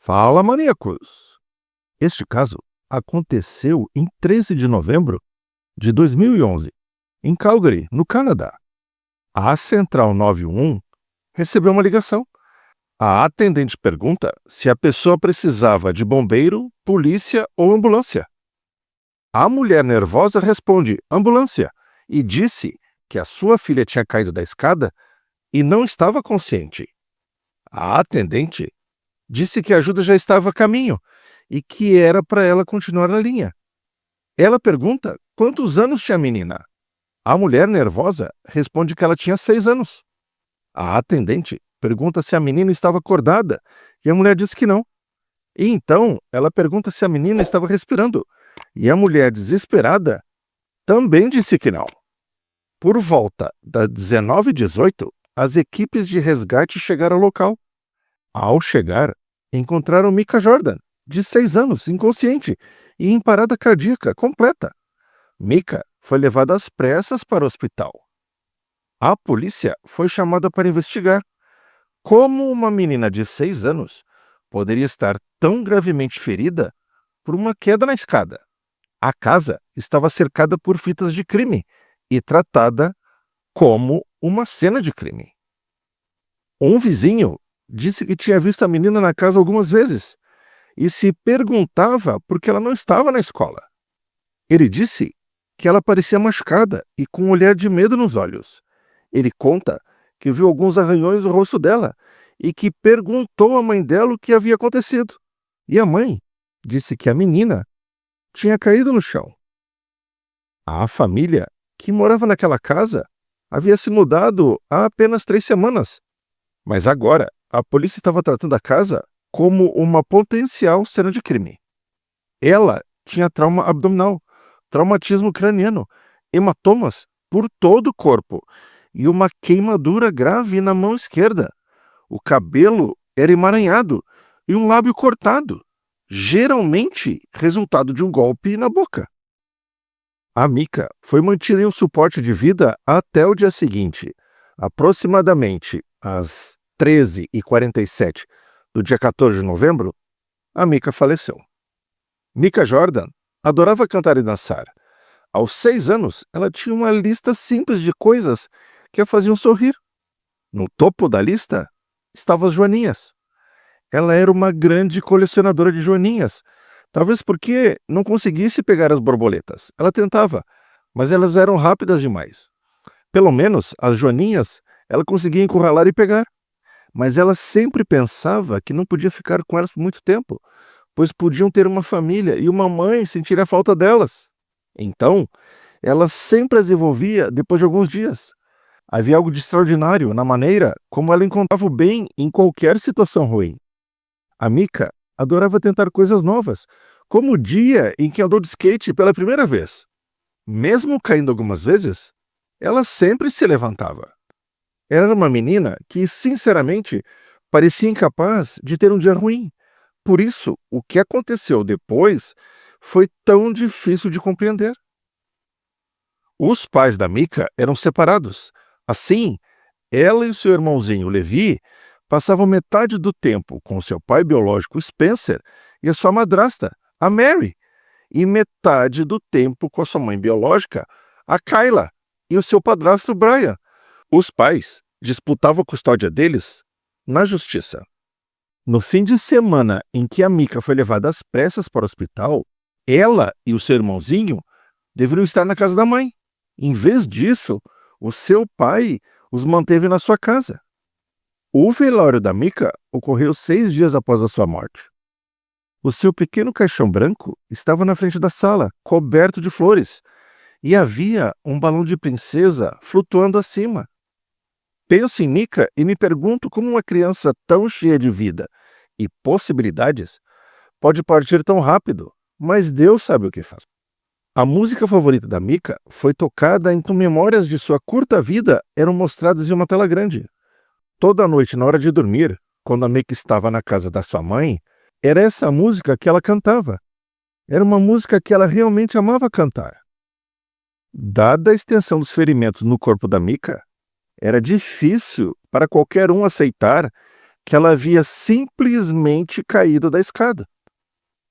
Fala, maníacos! Este caso aconteceu em 13 de novembro de 2011, em Calgary, no Canadá. A Central 911 recebeu uma ligação. A atendente pergunta se a pessoa precisava de bombeiro, polícia ou ambulância. A mulher nervosa responde ambulância e disse que a sua filha tinha caído da escada e não estava consciente. A atendente disse que a ajuda já estava a caminho e que era para ela continuar na linha. Ela pergunta quantos anos tinha a menina. A mulher nervosa responde que ela tinha 6 anos. A atendente pergunta se a menina estava acordada e a mulher diz que não. E então ela pergunta se a menina estava respirando e a mulher, desesperada, também disse que não. Por volta das 19h18, as equipes de resgate chegaram ao local. Ao chegar, encontraram Micah Jordan, de 6 anos, inconsciente e em parada cardíaca completa. Micah foi levada às pressas para o hospital. A polícia foi chamada para investigar como uma menina de 6 anos poderia estar tão gravemente ferida por uma queda na escada. A casa estava cercada por fitas de crime e tratada como uma cena de crime. Um vizinho disse que tinha visto a menina na casa algumas vezes e se perguntava por que ela não estava na escola. Ele disse que ela parecia machucada e com um olhar de medo nos olhos. Ele conta que viu alguns arranhões no rosto dela e que perguntou à mãe dela o que havia acontecido. E a mãe disse que a menina tinha caído no chão. A família que morava naquela casa havia se mudado há apenas 3 semanas. Mas agora, a polícia estava tratando a casa como uma potencial cena de crime. Ela tinha trauma abdominal, traumatismo craniano, hematomas por todo o corpo e uma queimadura grave na mão esquerda. O cabelo era emaranhado e um lábio cortado, geralmente resultado de um golpe na boca. A Micah foi mantida em um suporte de vida até o dia seguinte, aproximadamente às 13h47 do dia 14 de novembro, a Micah faleceu. Micah Jordan adorava cantar e dançar. Aos 6 anos, ela tinha uma lista simples de coisas que a faziam sorrir. No topo da lista estavam as joaninhas. Ela era uma grande colecionadora de joaninhas, talvez porque não conseguisse pegar as borboletas. Ela tentava, mas elas eram rápidas demais. Pelo menos as joaninhas ela conseguia encurralar e pegar. Mas ela sempre pensava que não podia ficar com elas por muito tempo, pois podiam ter uma família e uma mãe sentir a falta delas. Então, ela sempre as devolvia depois de alguns dias. Havia algo de extraordinário na maneira como ela encontrava o bem em qualquer situação ruim. A Micah adorava tentar coisas novas, como o dia em que andou de skate pela primeira vez. Mesmo caindo algumas vezes, ela sempre se levantava. Ela era uma menina que, sinceramente, parecia incapaz de ter um dia ruim. Por isso, o que aconteceu depois foi tão difícil de compreender. Os pais da Micah eram separados. Assim, ela e o seu irmãozinho Levi passavam metade do tempo com seu pai biológico Spencer e a sua madrasta, a Mary, e metade do tempo com a sua mãe biológica, a Kyla, e o seu padrasto Brian. Os pais disputavam a custódia deles na justiça. No fim de semana em que a Micah foi levada às pressas para o hospital, ela e o seu irmãozinho deveriam estar na casa da mãe. Em vez disso, o seu pai os manteve na sua casa. O velório da Micah ocorreu 6 dias após a sua morte. O seu pequeno caixão branco estava na frente da sala, coberto de flores, e havia um balão de princesa flutuando acima. Penso em Micah e me pergunto como uma criança tão cheia de vida e possibilidades pode partir tão rápido, mas Deus sabe o que faz. A música favorita da Micah foi tocada enquanto memórias de sua curta vida eram mostradas em uma tela grande. Toda noite, na hora de dormir, quando a Micah estava na casa da sua mãe, era essa música que ela cantava. Era uma música que ela realmente amava cantar. Dada a extensão dos ferimentos no corpo da Micah, era difícil para qualquer um aceitar que ela havia simplesmente caído da escada.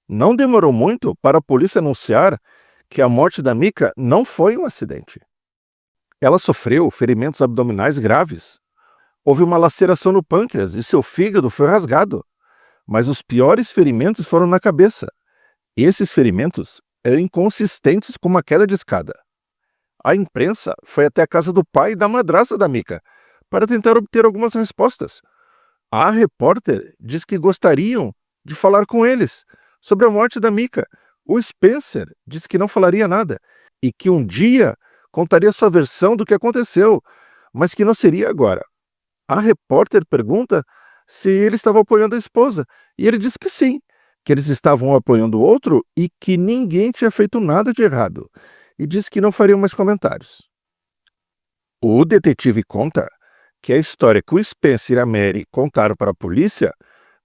Não demorou muito para a polícia anunciar que a morte da Micah não foi um acidente. Ela sofreu ferimentos abdominais graves. Houve uma laceração no pâncreas e seu fígado foi rasgado. Mas os piores ferimentos foram na cabeça. Esses ferimentos eram inconsistentes com uma queda de escada. A imprensa foi até a casa do pai e da madrasta da Micah para tentar obter algumas respostas. A repórter diz que gostariam de falar com eles sobre a morte da Micah. O Spencer disse que não falaria nada e que um dia contaria sua versão do que aconteceu, mas que não seria agora. A repórter pergunta se ele estava apoiando a esposa e ele diz que sim, que eles estavam apoiando o outro e que ninguém tinha feito nada de errado, e diz que não faria mais comentários. O detetive conta que a história que o Spencer e a Mary contaram para a polícia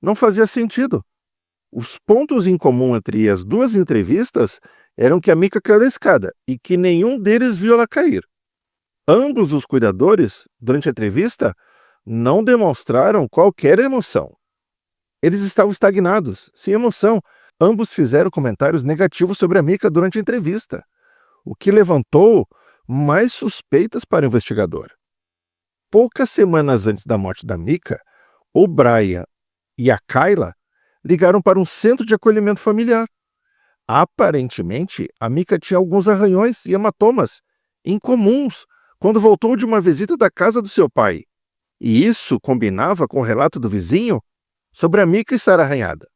não fazia sentido. Os pontos em comum entre as duas entrevistas eram que a Micah caiu da escada e que nenhum deles viu ela cair. Ambos os cuidadores, durante a entrevista, não demonstraram qualquer emoção. Eles estavam estagnados, sem emoção. Ambos fizeram comentários negativos sobre a Micah durante a entrevista, o que levantou mais suspeitas para o investigador. Poucas semanas antes da morte da Micah, o Brian e a Kayla ligaram para um centro de acolhimento familiar. Aparentemente, a Micah tinha alguns arranhões e hematomas incomuns quando voltou de uma visita da casa do seu pai. E isso combinava com o relato do vizinho sobre a Micah estar arranhada.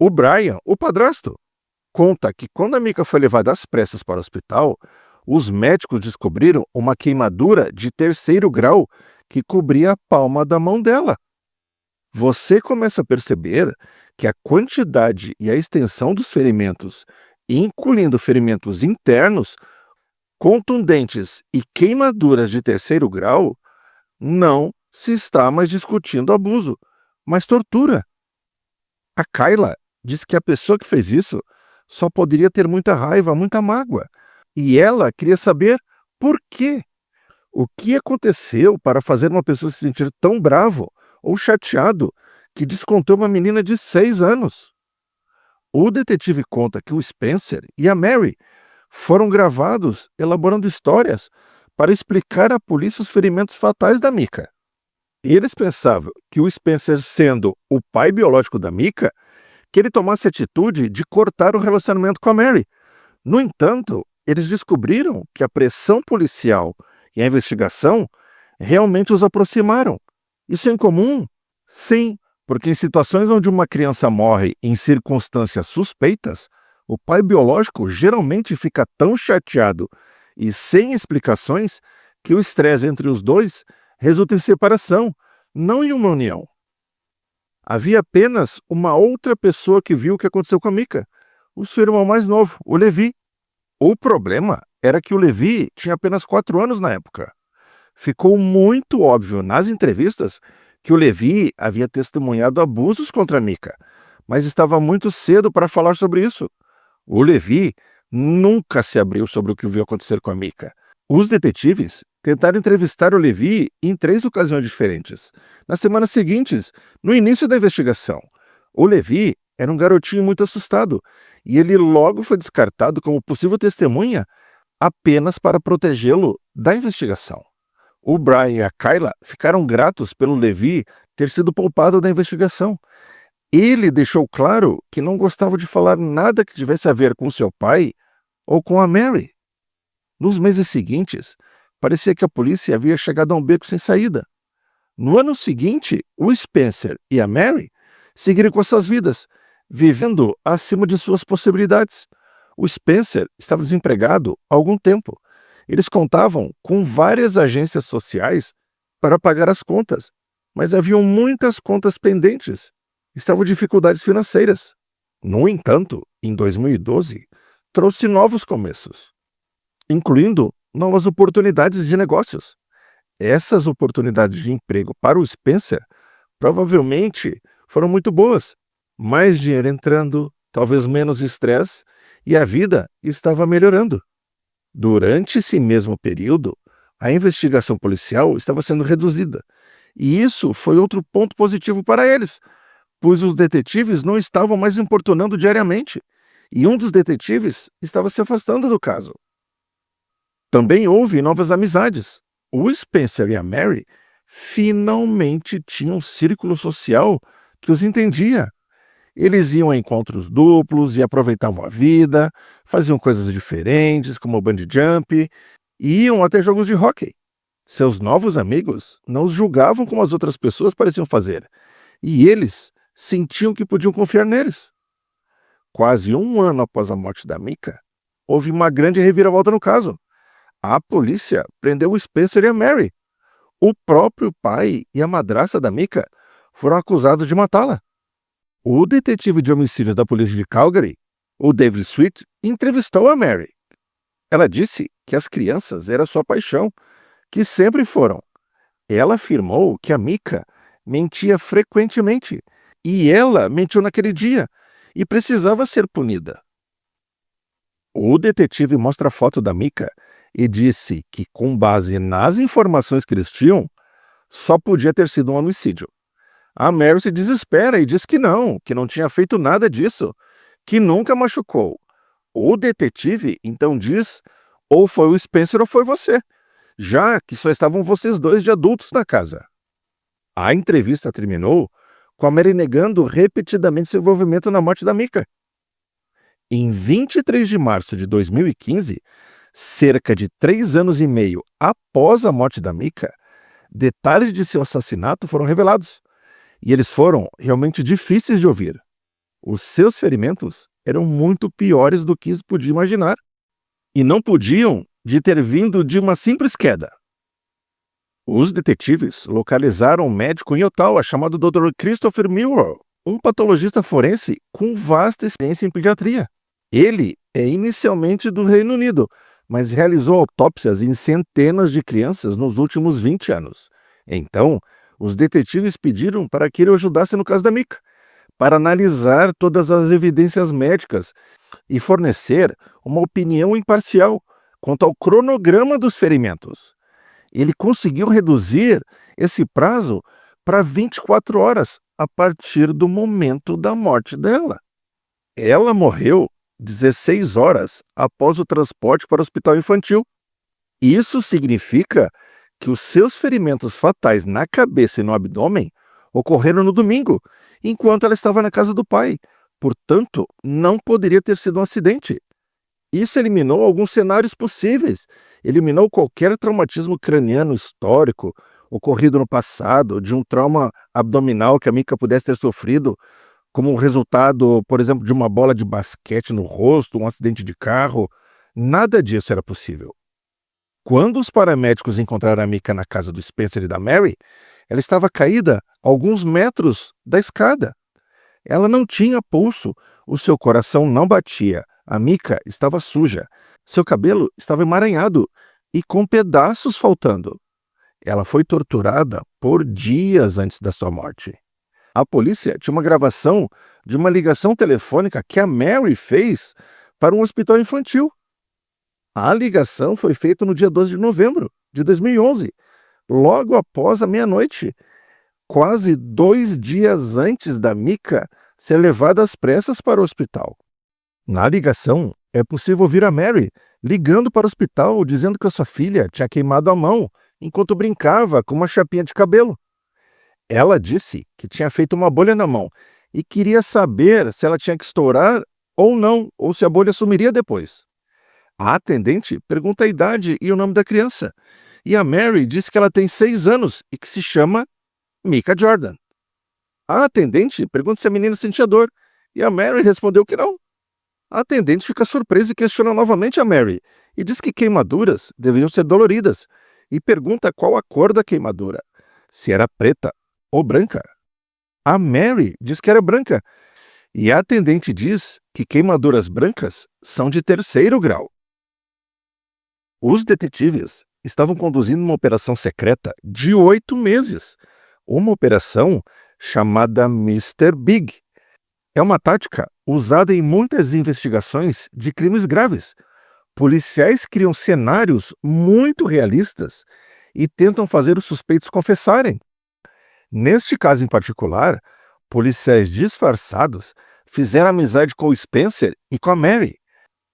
O Brian, o padrasto, conta que quando a Micah foi levada às pressas para o hospital, os médicos descobriram uma queimadura de 3º grau que cobria a palma da mão dela. Você começa a perceber que a quantidade e a extensão dos ferimentos, incluindo ferimentos internos, contundentes e queimaduras de 3º grau, não se está mais discutindo abuso, mas tortura. A Kayla diz que a pessoa que fez isso só poderia ter muita raiva, muita mágoa, e ela queria saber por quê. O que aconteceu para fazer uma pessoa se sentir tão bravo ou chateado que descontou uma menina de 6 anos? O detetive conta que o Spencer e a Mary foram gravados elaborando histórias para explicar à polícia os ferimentos fatais da Micah. Eles pensavam que o Spencer, sendo o pai biológico da Micah, que ele tomasse a atitude de cortar o relacionamento com a Mary. No entanto, eles descobriram que a pressão policial e a investigação realmente os aproximaram. Isso é incomum? Sim, porque em situações onde uma criança morre em circunstâncias suspeitas, o pai biológico geralmente fica tão chateado e sem explicações que o estresse entre os dois resulta em separação, não em uma união. Havia apenas uma outra pessoa que viu o que aconteceu com a Micah, o seu irmão mais novo, o Levi. O problema era que o Levi tinha apenas 4 anos na época. Ficou muito óbvio nas entrevistas que o Levi havia testemunhado abusos contra a Micah, mas estava muito cedo para falar sobre isso. O Levi nunca se abriu sobre o que viu acontecer com a Micah. Os detetives tentaram entrevistar o Levi em 3 ocasiões diferentes, nas semanas seguintes, no início da investigação. O Levi era um garotinho muito assustado, e ele logo foi descartado como possível testemunha apenas para protegê-lo da investigação. O Brian e a Kayla ficaram gratos pelo Levi ter sido poupado da investigação. Ele deixou claro que não gostava de falar nada que tivesse a ver com seu pai ou com a Mary. Nos meses seguintes, parecia que a polícia havia chegado a um beco sem saída. No ano seguinte, o Spencer e a Mary seguiram com suas vidas, vivendo acima de suas possibilidades. O Spencer estava desempregado há algum tempo. Eles contavam com várias agências sociais para pagar as contas, mas haviam muitas contas pendentes. Estavam dificuldades financeiras. No entanto, em 2012, trouxe novos começos, incluindo novas oportunidades de negócios. Essas oportunidades de emprego para o Spencer provavelmente foram muito boas. Mais dinheiro entrando, talvez menos estresse, e a vida estava melhorando. Durante esse mesmo período, a investigação policial estava sendo reduzida, E isso foi outro ponto positivo para eles, pois os detetives não estavam mais importunando diariamente, e um dos detetives estava se afastando do caso. Também houve novas amizades. O Spencer e a Mary finalmente tinham um círculo social que os entendia. Eles iam a encontros duplos e aproveitavam a vida, faziam coisas diferentes, como bungee jump, e iam até jogos de hóquei. Seus novos amigos não os julgavam como as outras pessoas pareciam fazer, e eles sentiam que podiam confiar neles. Quase um ano após a morte da Micah, houve uma grande reviravolta no caso. A polícia prendeu o Spencer e a Mary. O próprio pai e a madrasta da Micah foram acusados de matá-la. O detetive de homicídios da polícia de Calgary, o David Sweet, entrevistou a Mary. Ela disse que as crianças eram sua paixão, que sempre foram. Ela afirmou que a Micah mentia frequentemente, e ela mentiu naquele dia, e precisava ser punida. O detetive mostra a foto da Micah e disse que, com base nas informações que eles tinham, só podia ter sido um homicídio. A Mary se desespera e diz que não tinha feito nada disso, que nunca machucou. O detetive então diz: ou foi o Spencer ou foi você, já que só estavam vocês dois de adultos na casa. A entrevista terminou com a Mary negando repetidamente seu envolvimento na morte da Micah. Em 23 de março de 2015, cerca de 3 anos e meio após a morte da Micah, detalhes de seu assassinato foram revelados. E eles foram realmente difíceis de ouvir. Os seus ferimentos eram muito piores do que se podia imaginar. E não podiam de ter vindo de uma simples queda. Os detetives localizaram um médico em Ottawa chamado Dr. Christopher Milrow, um patologista forense com vasta experiência em pediatria. Ele é inicialmente do Reino Unido, mas realizou autópsias em centenas de crianças nos últimos 20 anos. Então, os detetives pediram para que ele o ajudasse no caso da Micah, para analisar todas as evidências médicas e fornecer uma opinião imparcial quanto ao cronograma dos ferimentos. Ele conseguiu reduzir esse prazo para 24 horas a partir do momento da morte dela. Ela morreu 16 horas após o transporte para o hospital infantil. Isso significa que os seus ferimentos fatais na cabeça e no abdômen ocorreram no domingo, enquanto ela estava na casa do pai. Portanto, não poderia ter sido um acidente. Isso eliminou alguns cenários possíveis. Eliminou qualquer traumatismo craniano histórico ocorrido no passado, de um trauma abdominal que a Micah pudesse ter sofrido, como resultado, por exemplo, de uma bola de basquete no rosto, um acidente de carro. Nada disso era possível. Quando os paramédicos encontraram a Micah na casa do Spencer e da Mary, ela estava caída a alguns metros da escada. Ela não tinha pulso, o seu coração não batia, a Micah estava suja, seu cabelo estava emaranhado e com pedaços faltando. Ela foi torturada por dias antes da sua morte. A polícia tinha uma gravação de uma ligação telefônica que a Mary fez para um hospital infantil. A ligação foi feita no dia 12 de novembro de 2011, logo após a meia-noite, quase 2 dias antes da Micah ser levada às pressas para o hospital. Na ligação, é possível ouvir a Mary ligando para o hospital dizendo que a sua filha tinha queimado a mão enquanto brincava com uma chapinha de cabelo. Ela disse que tinha feito uma bolha na mão e queria saber se ela tinha que estourar ou não, ou se a bolha sumiria depois. A atendente pergunta a idade e o nome da criança, e a Mary diz que ela tem 6 anos e que se chama Micah Jordan. A atendente pergunta se a menina sentia dor, e a Mary respondeu que não. A atendente fica surpresa e questiona novamente a Mary, e diz que queimaduras deveriam ser doloridas, e pergunta qual a cor da queimadura, se era preta ou branca. A Mary diz que era branca, e a atendente diz que queimaduras brancas são de 3º grau. Os detetives estavam conduzindo uma operação secreta de 8 meses, uma operação chamada Mr. Big. É uma tática usada em muitas investigações de crimes graves. Policiais criam cenários muito realistas e tentam fazer os suspeitos confessarem. Neste caso em particular, policiais disfarçados fizeram amizade com o Spencer e com a Mary,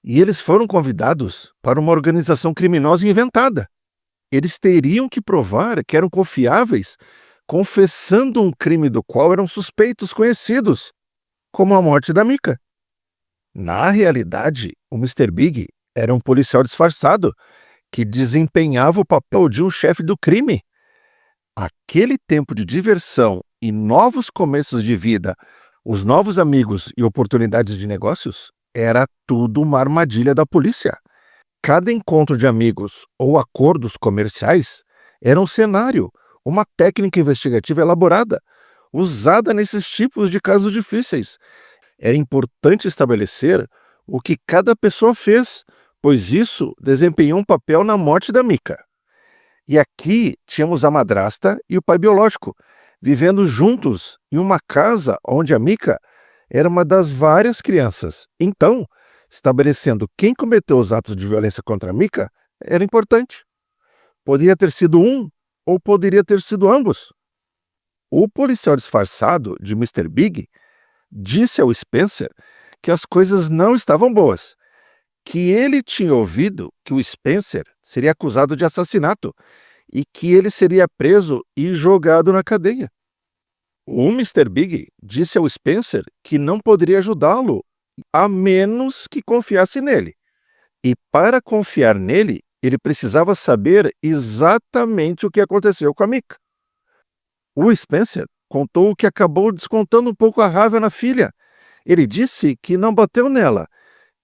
e eles foram convidados para uma organização criminosa inventada. Eles teriam que provar que eram confiáveis, confessando um crime do qual eram suspeitos conhecidos, como a morte da Micah. Na realidade, o Mr. Big era um policial disfarçado que desempenhava o papel de um chefe do crime. Aquele tempo de diversão e novos começos de vida, os novos amigos e oportunidades de negócios, era tudo uma armadilha da polícia. Cada encontro de amigos ou acordos comerciais era um cenário, uma técnica investigativa elaborada, usada nesses tipos de casos difíceis. Era importante estabelecer o que cada pessoa fez, pois isso desempenhou um papel na morte da Micah. E aqui tínhamos a madrasta e o pai biológico, vivendo juntos em uma casa onde a Micah era uma das várias crianças. Então, estabelecendo quem cometeu os atos de violência contra a Micah era importante. Poderia ter sido um ou poderia ter sido ambos. O policial disfarçado de Mr. Big disse ao Spencer que as coisas não estavam boas, que ele tinha ouvido que o Spencer seria acusado de assassinato e que ele seria preso e jogado na cadeia. O Mr. Big disse ao Spencer que não poderia ajudá-lo a menos que confiasse nele. E para confiar nele, ele precisava saber exatamente o que aconteceu com a Micah. O Spencer contou que acabou descontando um pouco a raiva na filha. Ele disse que não bateu nela,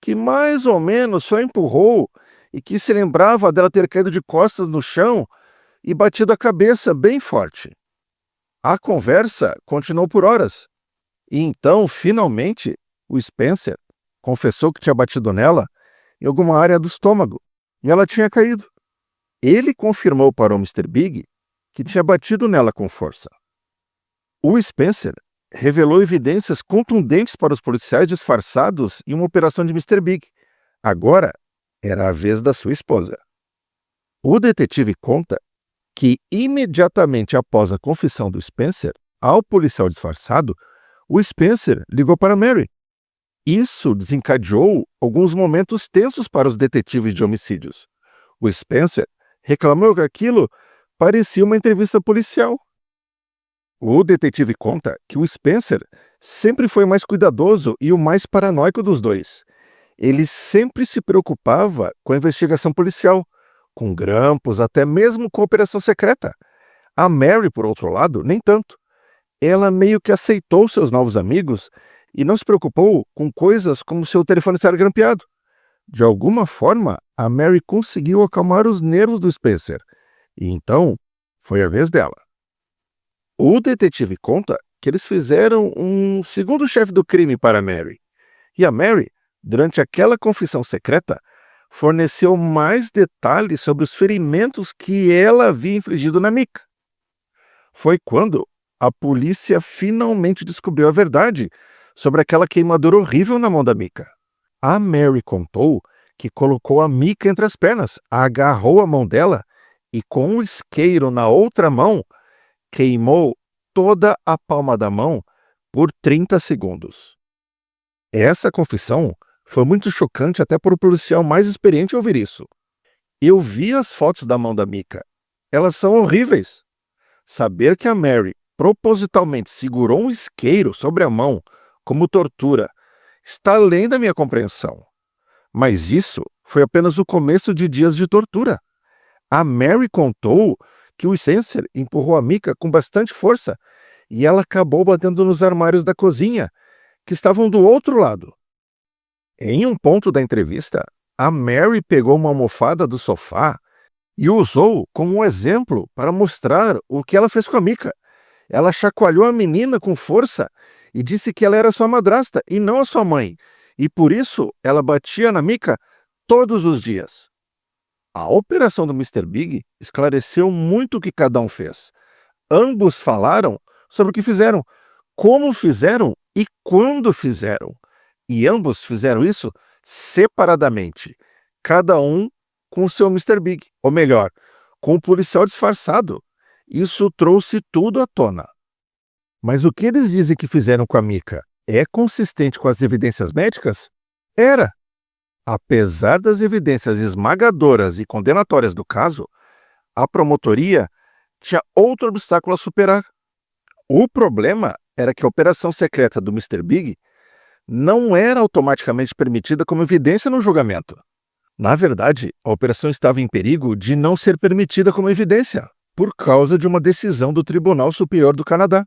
que mais ou menos só empurrou e que se lembrava dela ter caído de costas no chão e batido a cabeça bem forte. A conversa continuou por horas. E então, finalmente, o Spencer confessou que tinha batido nela em alguma área do estômago e ela tinha caído. Ele confirmou para o Mr. Big que tinha batido nela com força. O Spencer revelou evidências contundentes para os policiais disfarçados em uma operação de Mr. Big. Agora era a vez da sua esposa. O detetive conta que imediatamente após a confissão do Spencer ao policial disfarçado, o Spencer ligou para Mary. Isso desencadeou alguns momentos tensos para os detetives de homicídios. O Spencer reclamou que aquilo parecia uma entrevista policial. O detetive conta que o Spencer sempre foi o mais cuidadoso e o mais paranoico dos dois. Ele sempre se preocupava com a investigação policial, com grampos, até mesmo com a operação secreta. A Mary, por outro lado, nem tanto. Ela meio que aceitou seus novos amigos e não se preocupou com coisas como seu telefone estar grampeado. De alguma forma, a Mary conseguiu acalmar os nervos do Spencer. E então, foi a vez dela. O detetive conta que eles fizeram um segundo chefe do crime para a Mary. E a Mary, durante aquela confissão secreta, forneceu mais detalhes sobre os ferimentos que ela havia infligido na Micah. Foi quando a polícia finalmente descobriu a verdade sobre aquela queimadura horrível na mão da Micah. A Mary contou que colocou a Micah entre as pernas, agarrou a mão dela e com o isqueiro na outra mão, queimou toda a palma da mão por 30 segundos. Essa confissão foi muito chocante até para o policial mais experiente ouvir isso. Eu vi as fotos da mão da Micah. Elas são horríveis. Saber que a Mary propositalmente segurou um isqueiro sobre a mão como tortura está além da minha compreensão. Mas isso foi apenas o começo de dias de tortura. A Mary contou que o Spencer empurrou a Micah com bastante força e ela acabou batendo nos armários da cozinha, que estavam do outro lado. Em um ponto da entrevista, a Mary pegou uma almofada do sofá e usou como um exemplo para mostrar o que ela fez com a Micah. Ela chacoalhou a menina com força e disse que ela era sua madrasta e não a sua mãe, e por isso ela batia na Micah todos os dias. A operação do Mr. Big esclareceu muito o que cada um fez. Ambos falaram sobre o que fizeram, como fizeram e quando fizeram. E ambos fizeram isso separadamente, cada um com o seu Mr. Big, ou melhor, com o policial disfarçado. Isso trouxe tudo à tona. Mas o que eles dizem que fizeram com a Mika é consistente com as evidências médicas? Era. Apesar das evidências esmagadoras e condenatórias do caso, a promotoria tinha outro obstáculo a superar. O problema era que a operação secreta do Mr. Big não era automaticamente permitida como evidência no julgamento. Na verdade, a operação estava em perigo de não ser permitida como evidência, por causa de uma decisão do Tribunal Superior do Canadá.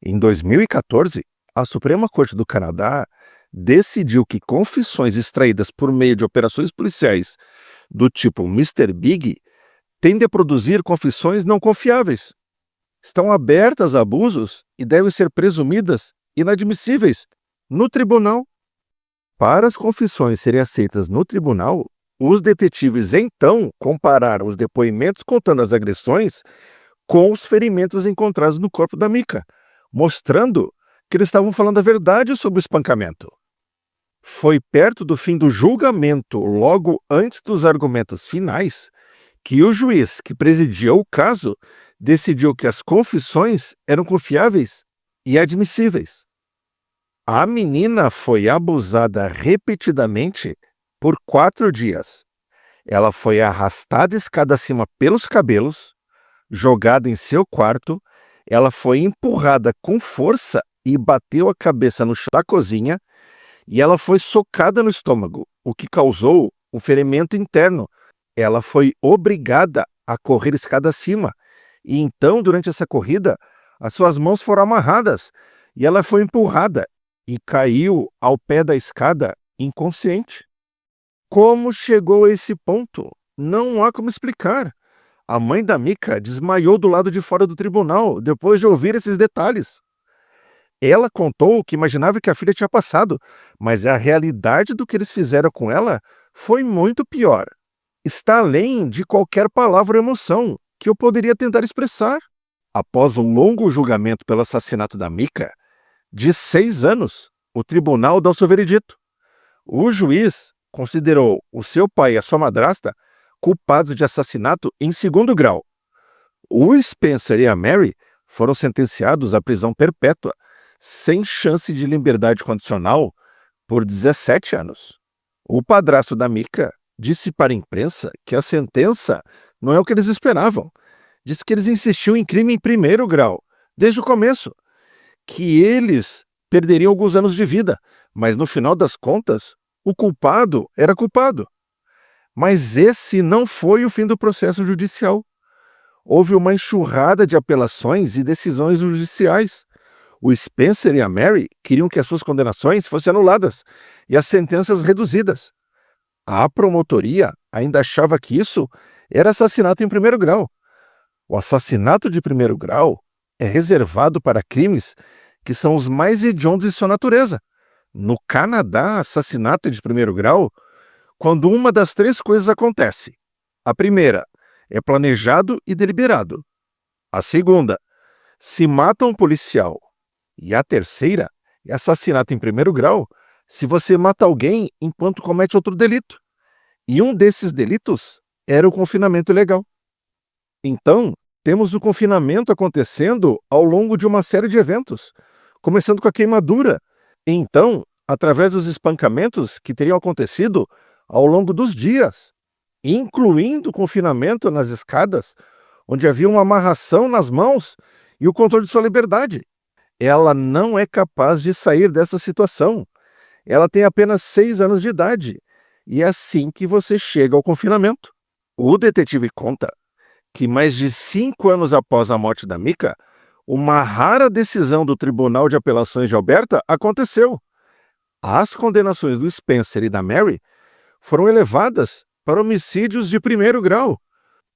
Em 2014, a Suprema Corte do Canadá decidiu que confissões extraídas por meio de operações policiais do tipo Mr. Big tendem a produzir confissões não confiáveis. Estão abertas a abusos e devem ser presumidas inadmissíveis no tribunal. Para as confissões serem aceitas no tribunal, os detetives então compararam os depoimentos contando as agressões com os ferimentos encontrados no corpo da Mika, mostrando que eles estavam falando a verdade sobre o espancamento. Foi perto do fim do julgamento, logo antes dos argumentos finais, que o juiz que presidia o caso decidiu que as confissões eram confiáveis e admissíveis. A menina foi abusada repetidamente por 4 dias. Ela foi arrastada escada acima pelos cabelos, jogada em seu quarto, ela foi empurrada com força e bateu a cabeça no chão da cozinha, e ela foi socada no estômago, o que causou um ferimento interno. Ela foi obrigada a correr escada acima, e então, durante essa corrida, as suas mãos foram amarradas, e ela foi empurrada e caiu ao pé da escada inconsciente. Como chegou a esse ponto? Não há como explicar. A mãe da Mika desmaiou do lado de fora do tribunal depois de ouvir esses detalhes. Ela contou que imaginava que a filha tinha passado, mas a realidade do que eles fizeram com ela foi muito pior. Está além de qualquer palavra ou emoção que eu poderia tentar expressar. Após um longo julgamento pelo assassinato da Mika, de 6 anos, o tribunal dá o seu veredito. O juiz considerou o seu pai e a sua madrasta culpados de assassinato em 2º grau. O Spencer e a Mary foram sentenciados à prisão perpétua, sem chance de liberdade condicional, por 17 anos. O padrasto da Mika disse para a imprensa que a sentença não é o que eles esperavam. Disse que eles insistiam em crime em 1º grau, desde o começo, que eles perderiam alguns anos de vida, mas no final das contas, o culpado era culpado. Mas esse não foi o fim do processo judicial. Houve uma enxurrada de apelações e decisões judiciais. O Spencer e a Mary queriam que as suas condenações fossem anuladas e as sentenças reduzidas. A promotoria ainda achava que isso era assassinato em 1º grau. O assassinato de 1º grau é reservado para crimes que são os mais hediondos em sua natureza. No Canadá, assassinato é de 1º grau quando uma das 3 coisas acontece. A primeira é planejado e deliberado. A segunda, se mata um policial. E a terceira é assassinato em 1º grau se você mata alguém enquanto comete outro delito. E um desses delitos era o confinamento ilegal. Então, temos o confinamento acontecendo ao longo de uma série de eventos, começando com a queimadura. Então, através dos espancamentos que teriam acontecido ao longo dos dias, incluindo o confinamento nas escadas, onde havia uma amarração nas mãos e o controle de sua liberdade. Ela não é capaz de sair dessa situação. Ela tem apenas 6 anos de idade, e é assim que você chega ao confinamento. O detetive conta que mais de 5 anos após a morte da Mika, uma rara decisão do Tribunal de Apelações de Alberta aconteceu. As condenações do Spencer e da Mary foram elevadas para homicídios de 1º grau.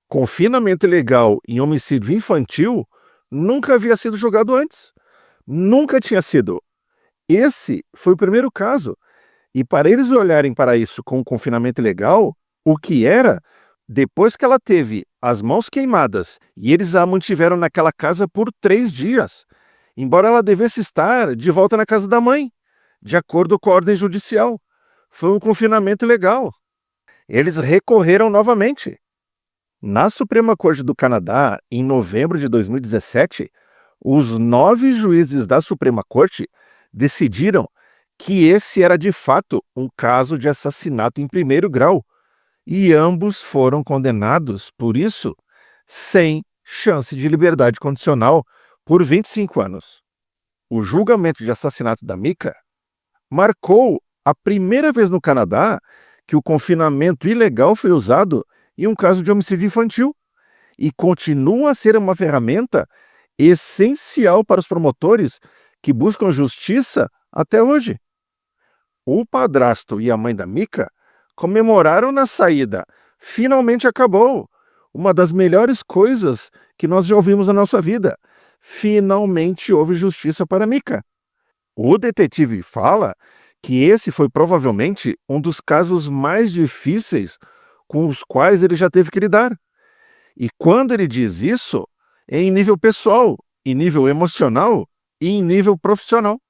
Confinamento ilegal em homicídio infantil nunca havia sido julgado antes. Nunca tinha sido. Esse foi o primeiro caso. E para eles olharem para isso com o confinamento ilegal, o que era, depois que ela teve as mãos queimadas e eles a mantiveram naquela casa por 3 dias, embora ela devesse estar de volta na casa da mãe, de acordo com a ordem judicial. Foi um confinamento ilegal. Eles recorreram novamente. Na Suprema Corte do Canadá, em novembro de 2017, Os 9 juízes da Suprema Corte decidiram que esse era de fato um caso de assassinato em primeiro grau, e ambos foram condenados por isso sem chance de liberdade condicional por 25 anos. O julgamento de assassinato da Micah marcou a primeira vez no Canadá que o confinamento ilegal foi usado em um caso de homicídio infantil e continua a ser uma ferramenta essencial para os promotores que buscam justiça até hoje. O padrasto e a mãe da Micah comemoraram na saída. Finalmente acabou! Uma das melhores coisas que nós já ouvimos na nossa vida. Finalmente houve justiça para Micah. O detetive fala que esse foi provavelmente um dos casos mais difíceis com os quais ele já teve que lidar. E quando ele diz isso, é em nível pessoal, em nível emocional e em nível profissional.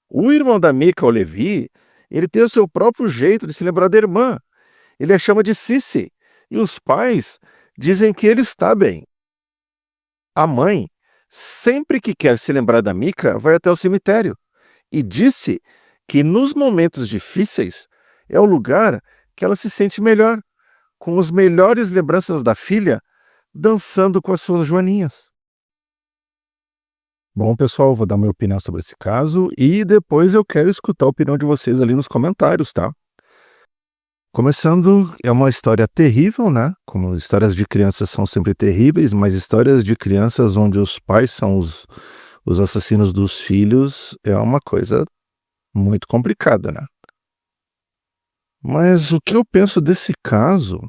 O irmão da Micah, o Levi, ele tem o seu próprio jeito de se lembrar da irmã. Ele a chama de Sissy, e os pais dizem que ele está bem. A mãe, sempre que quer se lembrar da Micah, vai até o cemitério e disse que nos momentos difíceis é o lugar que ela se sente melhor, com as melhores lembranças da filha dançando com as suas joaninhas. Bom, pessoal, vou dar minha opinião sobre esse caso e depois eu quero escutar a opinião de vocês ali nos comentários, tá? Começando, é uma história terrível, né? Como histórias de crianças são sempre terríveis, mas histórias de crianças onde os pais são os assassinos dos filhos é uma coisa muito complicada, né? Mas o que eu penso desse caso,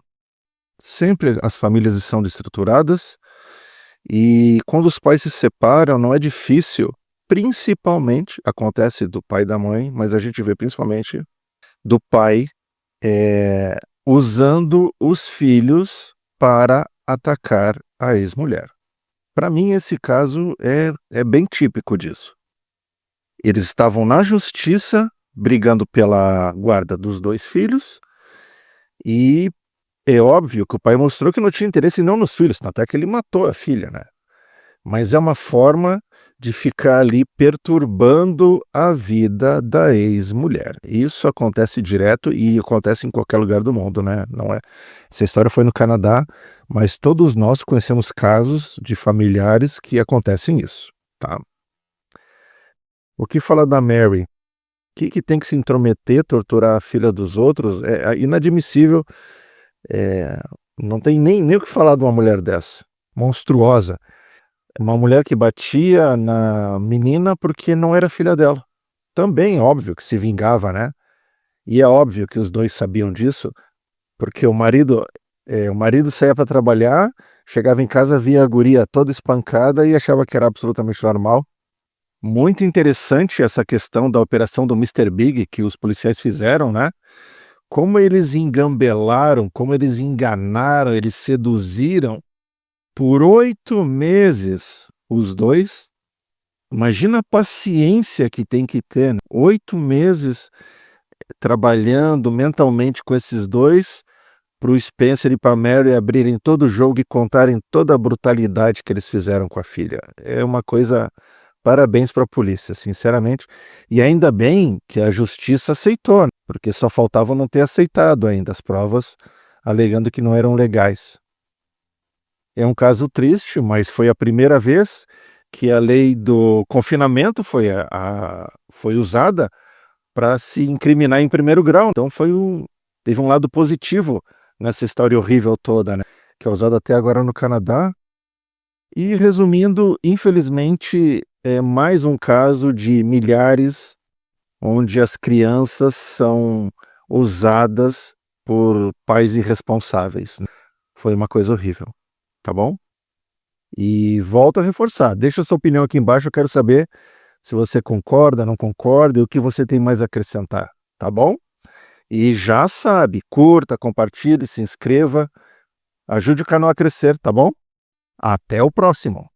sempre as famílias são destruturadas e quando os pais se separam não é difícil, principalmente, acontece do pai e da mãe, mas a gente vê principalmente do pai usando os filhos para atacar a ex-mulher. Para mim, esse caso é bem típico disso. Eles estavam na justiça, brigando pela guarda dos 2 filhos, e é óbvio que o pai mostrou que não tinha interesse não nos filhos, tanto é que ele matou a filha, né? Mas é uma forma de ficar ali perturbando a vida da ex-mulher. Isso acontece direto e acontece em qualquer lugar do mundo, né? Não é... Essa história foi no Canadá, mas todos nós conhecemos casos de familiares que acontecem isso, tá? O que falar da Mary? Que tem que se intrometer, torturar a filha dos outros? É inadmissível. Não tem nem o que falar de uma mulher dessa. Monstruosa. Uma mulher que batia na menina porque não era filha dela. Também, óbvio, que se vingava, né? E é óbvio que os dois sabiam disso, porque o marido saía para trabalhar, chegava em casa, via a guria toda espancada e achava que era absolutamente normal. Muito interessante essa questão da operação do Mr. Big que os policiais fizeram, né? Como eles engambelaram, como eles enganaram, eles seduziram por 8 meses os dois. Imagina a paciência que tem que ter, né? 8 meses trabalhando mentalmente com esses dois, para o Spencer e para a Mary abrirem todo o jogo e contarem toda a brutalidade que eles fizeram com a filha. É uma coisa... Parabéns para a polícia, sinceramente. E ainda bem que a justiça aceitou, né? Porque só faltava não ter aceitado ainda as provas, alegando que não eram legais. É um caso triste, mas foi a primeira vez que a lei do confinamento foi usada para se incriminar em primeiro grau. Então teve um lado positivo nessa história horrível toda, né? Que é usada até agora no Canadá. E resumindo, infelizmente, é mais um caso de milhares onde as crianças são usadas por pais irresponsáveis, né? Foi uma coisa horrível, tá bom? E volto a reforçar, deixa a sua opinião aqui embaixo, eu quero saber se você concorda, não concorda e o que você tem mais a acrescentar, tá bom? E já sabe, curta, compartilhe, se inscreva, ajude o canal a crescer, tá bom? Até o próximo!